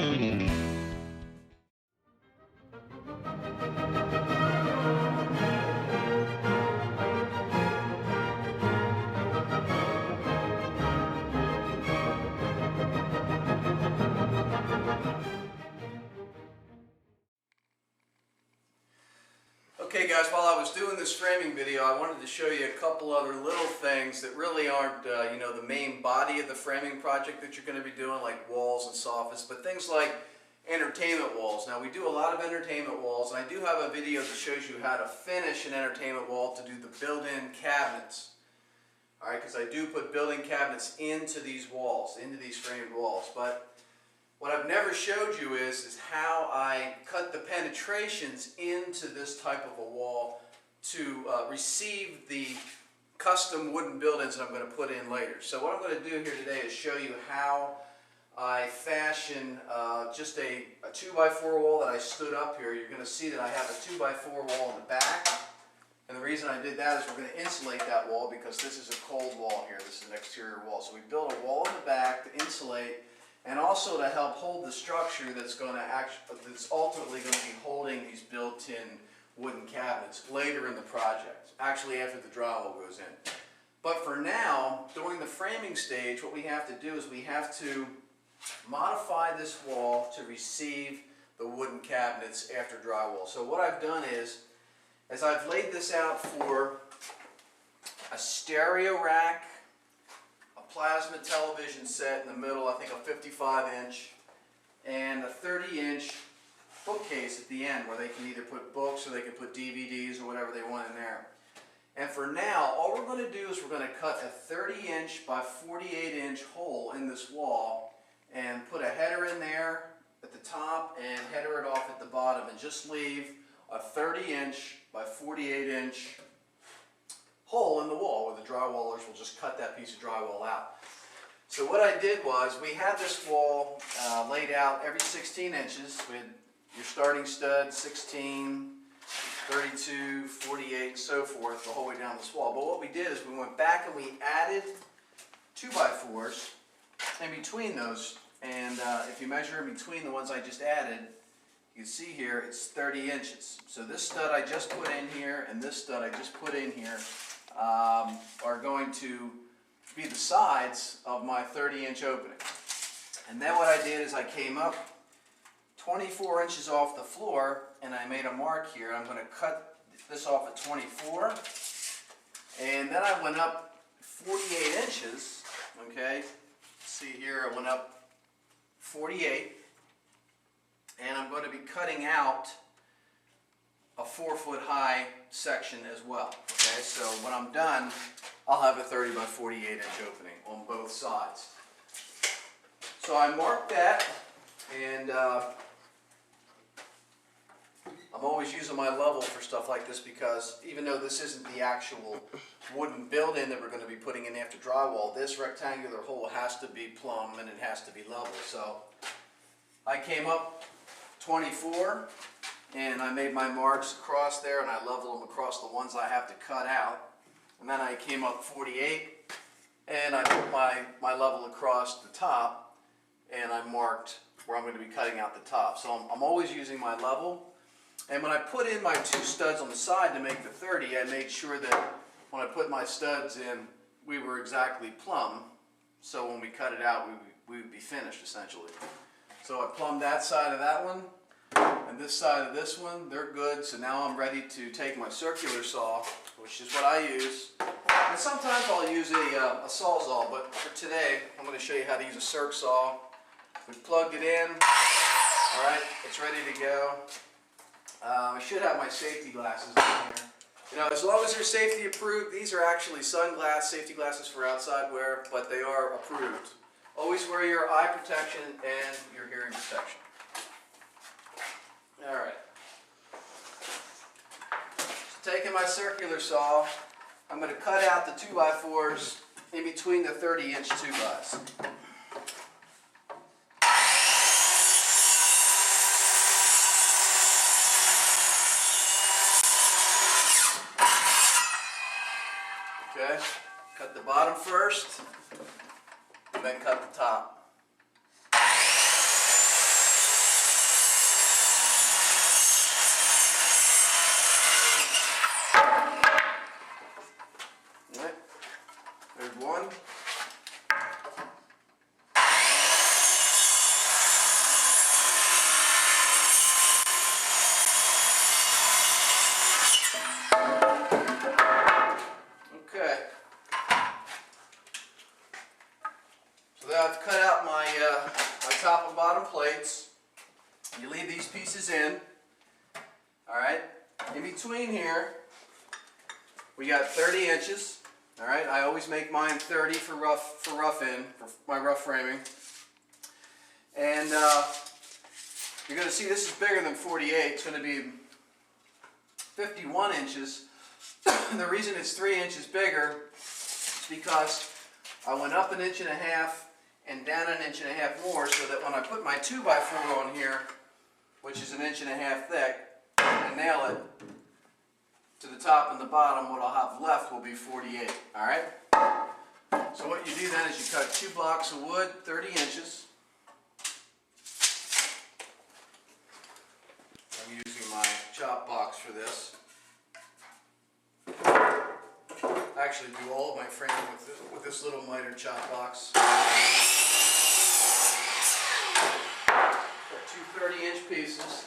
Okay guys, while I was doing this framing video, I wanted to show you a couple other little things that really aren't, the main body of the framing project that you're going to be doing, like walls and soffits, but things like entertainment walls. Now, we do a lot of entertainment walls, and I do have a video that shows you how to finish an entertainment wall to do the built-in cabinets. Alright, because I do put built-in cabinets into these walls, into these framed walls, but what I've never showed you is how I cut the penetrations into this type of a wall to receive the custom wooden build-ins that I'm going to put in later. So what I'm going to do here today is show you how I fashion just a 2x4 wall that I stood up here. You're going to see that I have a 2x4 wall in the back. And the reason I did that is we're going to insulate that wall because this is a cold wall here. This is an exterior wall. So we built a wall in the back to insulate, and also to help hold the structure that's ultimately going to be holding these built-in wooden cabinets later in the project, actually after the drywall goes in. But for now, during the framing stage, what we have to do is we have to modify this wall to receive the wooden cabinets after drywall. So what I've done is I've laid this out for a stereo rack, plasma television set in the middle, I think a 55-inch, and a 30-inch bookcase at the end where they can either put books or they can put DVDs or whatever they want in there. And for now, all we're going to do is we're going to cut a 30-inch by 48-inch hole in this wall and put a header in there at the top and header it off at the bottom, and just leave a 30-inch by 48-inch hole in the wall where the drywallers will just cut that piece of drywall out. So what I did was, we had this wall laid out every 16 inches with your starting stud, 16, 32, 48, so forth, the whole way down this wall. But what we did is we went back and we added 2x4s in between those. And if you measure in between the ones I just added, you can see here it's 30 inches. So this stud I just put in here and this stud I just put in here are going to be the sides of my 30-inch opening. And then what I did is I came up 24 inches off the floor and I made a mark here. I'm going to cut this off at 24, and then I went up 48 inches. Okay, see here I went up 48, and I'm going to be cutting out a 4-foot high section as well. Okay, so when I'm done, I'll have a 30 by 48-inch opening on both sides. So I marked that, and I'm always using my level for stuff like this because even though this isn't the actual wooden build-in that we're going to be putting in after drywall, this rectangular hole has to be plumb and it has to be level. So I came up 24 and I made my marks across there and I leveled them across the ones I have to cut out. And then I came up 48 and I put my level across the top and I marked where I'm going to be cutting out the top. So I'm always using my level. And when I put in my 2 studs on the side to make the 30, I made sure that when I put my studs in, we were exactly plumb. So when we cut it out, we would be finished essentially. So I plumbed that side of that one, and this side of this one, they're good. So now I'm ready to take my circular saw, which is what I use. And sometimes I'll use a Sawzall, but for today, I'm going to show you how to use a circ saw. We plugged it in. All right, it's ready to go. I should have my safety glasses in here. You know, as long as they're safety approved, these are actually safety glasses for outside wear, but they are approved. Always wear your eye protection and your hearing protection. All right. So taking my circular saw, I'm going to cut out the 2x4s in between the 30-inch 2x. Okay, cut the bottom first, and then cut the top. In between here, we got 30 inches. All right, I always make mine 30 for rough in, for my rough framing. And you're going to see this is bigger than 48. It's going to be 51 inches. The reason it's 3 inches bigger is because I went up 1.5 inches and down 1.5 inches more, so that when I put my 2x4 on here, which is 1.5 inches thick, and nail it to the top and the bottom, what I'll have left will be 48. All right? So what you do then is you cut 2 blocks of wood, 30 inches. I'm using my chop box for this. I actually do all of my framing with this little miter chop box. Got 2 30-inch pieces.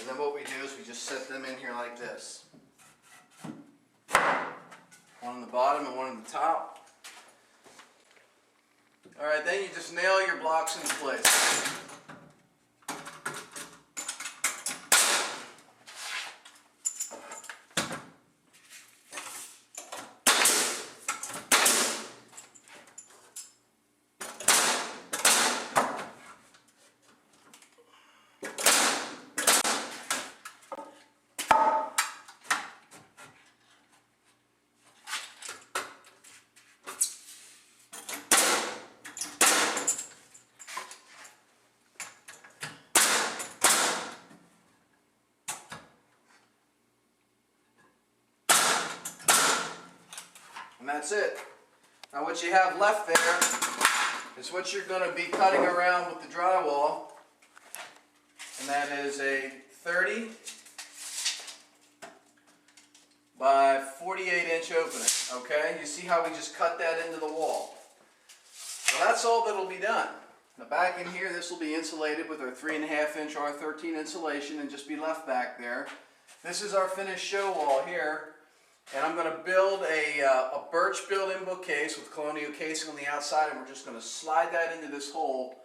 And then what we do is we just set them in here like this. One on the bottom and one on the top. Alright, then you just nail your blocks into place. And that's it. Now what you have left there is what you're going to be cutting around with the drywall. And that is a 30 by 48 inch opening. Okay? You see how we just cut that into the wall. Well, that's all that'll be done. Now back in here, this will be insulated with our 3.5 inch R13 insulation and just be left back there. This is our finished show wall here. And I'm going to build a birch built-in bookcase with colonial casing on the outside, and we're just going to slide that into this hole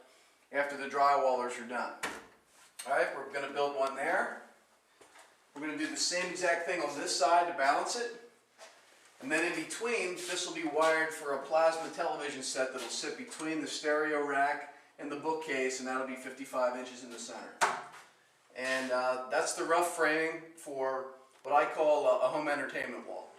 after the drywallers are done. Alright, we're going to build one there. We're going to do the same exact thing on this side to balance it. And then in between, this will be wired for a plasma television set that will sit between the stereo rack and the bookcase, and that'll be 55 inches in the center. And that's the rough framing for what I call a home entertainment wall.